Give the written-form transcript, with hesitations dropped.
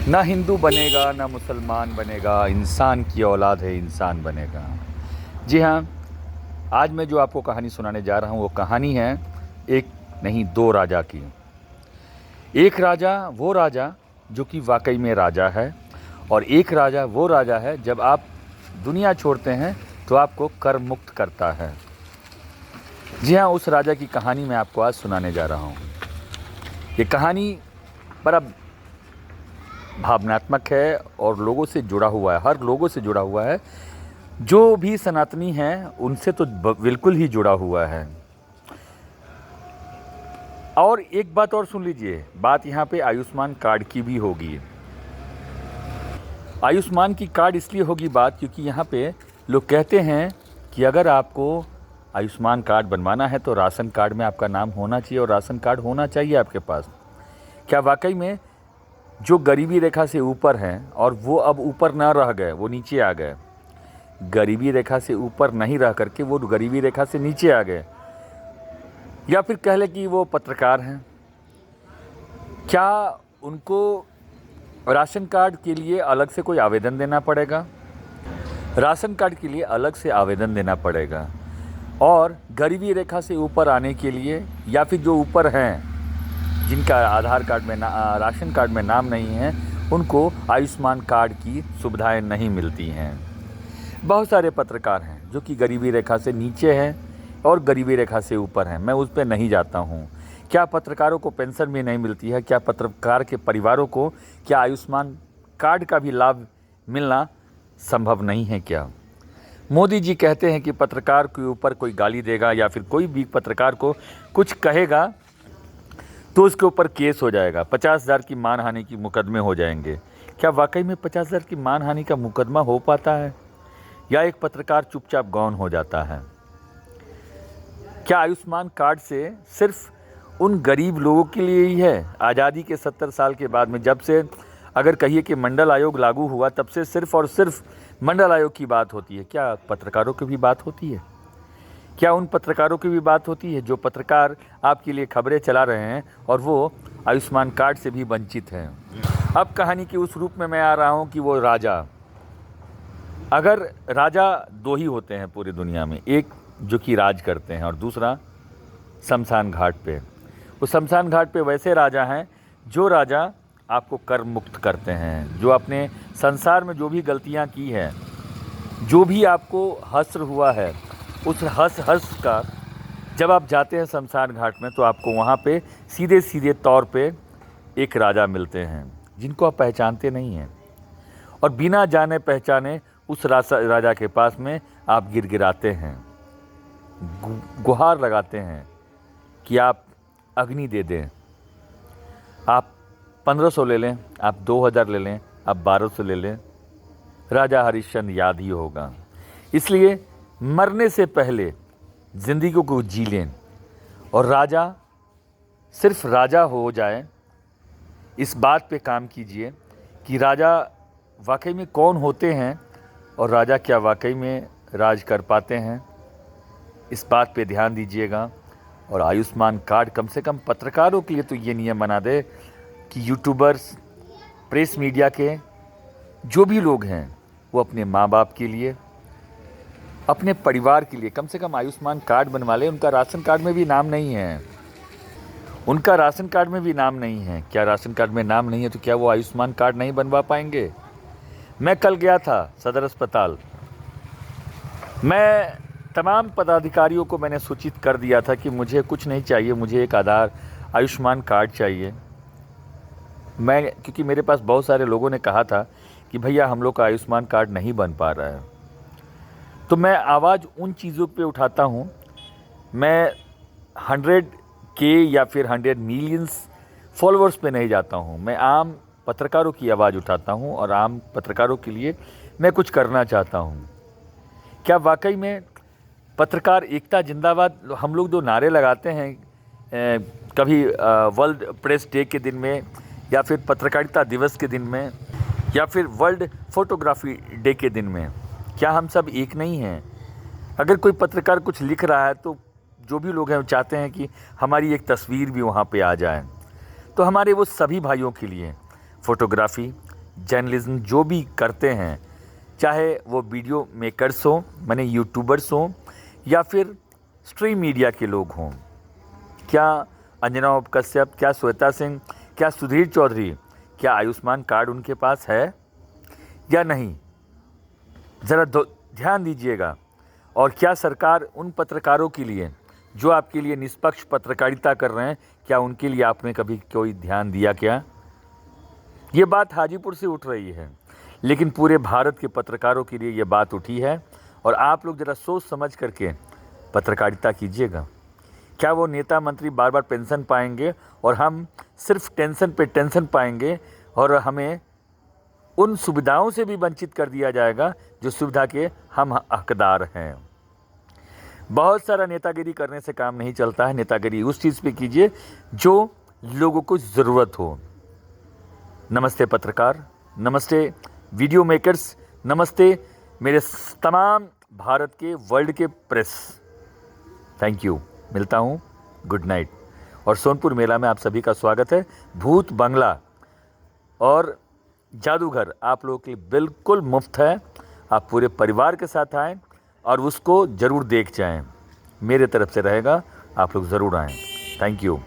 ना हिंदू बनेगा ना मुसलमान बनेगा, इंसान की औलाद है इंसान बनेगा। जी हाँ, आज मैं जो आपको कहानी सुनाने जा रहा हूँ वो कहानी है एक नहीं दो राजा की। एक राजा वो राजा जो कि वाकई में राजा है, और एक राजा वो राजा है जब आप दुनिया छोड़ते हैं तो आपको कर मुक्त करता है। जी हाँ, उस राजा की कहानी मैं आपको आज सुनाने जा रहा हूँ। ये कहानी बड़ा भावनात्मक है और लोगों से जुड़ा हुआ है, हर लोगों से जुड़ा हुआ है। जो भी सनातनी हैं उनसे तो बिल्कुल ही जुड़ा हुआ है। और एक बात और सुन लीजिए, बात यहाँ पे आयुष्मान कार्ड की भी होगी। आयुष्मान की कार्ड इसलिए होगी बात क्योंकि यहाँ पे लोग कहते हैं कि अगर आपको आयुष्मान कार्ड बनवाना है तो राशन कार्ड में आपका नाम होना चाहिए और राशन कार्ड होना चाहिए आपके पास। क्या वाकई में जो गरीबी रेखा से ऊपर हैं और वो अब ऊपर ना रह गए, वो नीचे आ गए, गरीबी रेखा से ऊपर नहीं रह करके वो गरीबी रेखा से नीचे आ गए, या फिर कह लें कि वो पत्रकार हैं, क्या उनको राशन कार्ड के लिए अलग से कोई आवेदन देना पड़ेगा? राशन कार्ड के लिए अलग से आवेदन देना पड़ेगा। और गरीबी रेखा से ऊपर आने के लिए, या फिर जो ऊपर हैं जिनका आधार कार्ड में राशन कार्ड में नाम नहीं है, उनको आयुष्मान कार्ड की सुविधाएं नहीं मिलती हैं। बहुत सारे पत्रकार हैं जो कि गरीबी रेखा से नीचे हैं और गरीबी रेखा से ऊपर हैं। मैं उस पर नहीं जाता हूँ। क्या पत्रकारों को पेंशन भी नहीं मिलती है? क्या पत्रकार के परिवारों को क्या आयुष्मान कार्ड का भी लाभ मिलना संभव नहीं है? क्या मोदी जी कहते हैं कि पत्रकार के ऊपर कोई गाली देगा या फिर कोई भी पत्रकार को कुछ कहेगा तो उसके ऊपर केस हो जाएगा, 50,000 की मानहानि की मुकदमे हो जाएंगे। क्या वाकई में 50,000 की मानहानि का मुकदमा हो पाता है, या एक पत्रकार चुपचाप गौन हो जाता है? क्या आयुष्मान कार्ड से सिर्फ उन गरीब लोगों के लिए ही है? आज़ादी के 70 साल के बाद में जब से अगर कहिए कि मंडल आयोग लागू हुआ, तब से सिर्फ और सिर्फ मंडल आयोग की बात होती है। क्या पत्रकारों की भी बात होती है? क्या उन पत्रकारों की भी बात होती है जो पत्रकार आपके लिए खबरें चला रहे हैं और वो आयुष्मान कार्ड से भी वंचित हैं? अब कहानी के उस रूप में मैं आ रहा हूँ कि वो राजा, अगर राजा दो ही होते हैं पूरी दुनिया में, एक जो कि राज करते हैं और दूसरा शमशान घाट पे। उस शमशान घाट पे वैसे राजा हैं जो राजा आपको कर मुक्त करते हैं, जो अपने संसार में जो भी गलतियाँ की हैं, जो भी आपको हस्र हुआ है, उस हस का जब आप जाते हैं शमशान घाट में तो आपको वहाँ पे सीधे सीधे तौर पे एक राजा मिलते हैं जिनको आप पहचानते नहीं हैं, और बिना जाने पहचाने उस राजा के पास में आप गिड़गिड़ाते हैं, गुहार लगाते हैं कि आप अग्नि दे दें। आप 1500 ले लें, आप 2000 ले लें, आप 1200 ले लें, राजा हरिश्चंद्र याद ही होगा। इसलिए मरने से पहले ज़िंदगी को जी लें और राजा सिर्फ राजा हो जाए, इस बात पे काम कीजिए कि राजा वाकई में कौन होते हैं और राजा क्या वाकई में राज कर पाते हैं, इस बात पे ध्यान दीजिएगा। और आयुष्मान कार्ड कम से कम पत्रकारों के लिए तो ये नियम बना दे कि यूट्यूबर्स, प्रेस मीडिया के जो भी लोग हैं वो अपने माँ बाप के लिए, अपने परिवार के लिए कम से कम आयुष्मान कार्ड बनवा लें। उनका राशन कार्ड में भी नाम नहीं है, उनका राशन कार्ड में भी नाम नहीं है। क्या राशन कार्ड में नाम नहीं है तो क्या वो आयुष्मान कार्ड नहीं बनवा पाएंगे? मैं कल गया था सदर अस्पताल, मैं तमाम पदाधिकारियों को मैंने सूचित कर दिया था कि मुझे कुछ नहीं चाहिए, मुझे एक आधार आयुष्मान कार्ड चाहिए। क्योंकि मेरे पास बहुत सारे लोगों ने कहा था कि भैया हम लोग का आयुष्मान कार्ड नहीं बन पा रहा है, तो मैं आवाज़ उन चीज़ों पे उठाता हूँ। मैं 100K या फिर 100 मिलियंस फॉलोअर्स पे नहीं जाता हूँ, मैं आम पत्रकारों की आवाज़ उठाता हूँ और आम पत्रकारों के लिए मैं कुछ करना चाहता हूँ। क्या वाकई में पत्रकार एकता जिंदाबाद हम लोग जो नारे लगाते हैं कभी वर्ल्ड प्रेस डे के दिन में, या फिर पत्रकारिता दिवस के दिन में, या फिर वर्ल्ड फोटोग्राफी डे के दिन में, क्या हम सब एक नहीं हैं? अगर कोई पत्रकार कुछ लिख रहा है तो जो भी लोग हैं वो चाहते हैं कि हमारी एक तस्वीर भी वहाँ पे आ जाए। तो हमारे वो सभी भाइयों के लिए फ़ोटोग्राफ़ी जर्नलिज्म जो भी करते हैं, चाहे वो वीडियो मेकर्स हों, माने यूट्यूबर्स हों, या फिर स्ट्रीम मीडिया के लोग हों, क्या अंजना कश्यप, क्या श्वेता सिंह, क्या सुधीर चौधरी, क्या आयुष्मान कार्ड उनके पास है या नहीं? ज़रा ध्यान दीजिएगा। और क्या सरकार उन पत्रकारों के लिए जो आपके लिए निष्पक्ष पत्रकारिता कर रहे हैं, क्या उनके लिए आपने कभी कोई ध्यान दिया क्या? ये बात हाजीपुर से उठ रही है, लेकिन पूरे भारत के पत्रकारों के लिए ये बात उठी है। और आप लोग ज़रा सोच समझ करके पत्रकारिता कीजिएगा। क्या वो नेता मंत्री बार बार पेंशन पाएंगे और हम सिर्फ टेंशन पे टेंशन पाएंगे, और हमें उन सुविधाओं से भी वंचित कर दिया जाएगा जो सुविधा के हम हकदार हैं। बहुत सारा नेतागिरी करने से काम नहीं चलता है। नेतागिरी उस चीज़ पे कीजिए जो लोगों को ज़रूरत हो। नमस्ते पत्रकार, नमस्ते वीडियो मेकर्स, नमस्ते मेरे तमाम भारत के, वर्ल्ड के प्रेस। Thank you. मिलता हूँ। Good night. और सोनपुर मेला में आप सभी का स्वागत है। भूत बंगला और जादूगर आप लोगों के लिए बिल्कुल मुफ्त है। आप पूरे परिवार के साथ आएँ और उसको ज़रूर देख जाएं। मेरे तरफ से रहेगा, आप लोग ज़रूर आएँ। Thank you.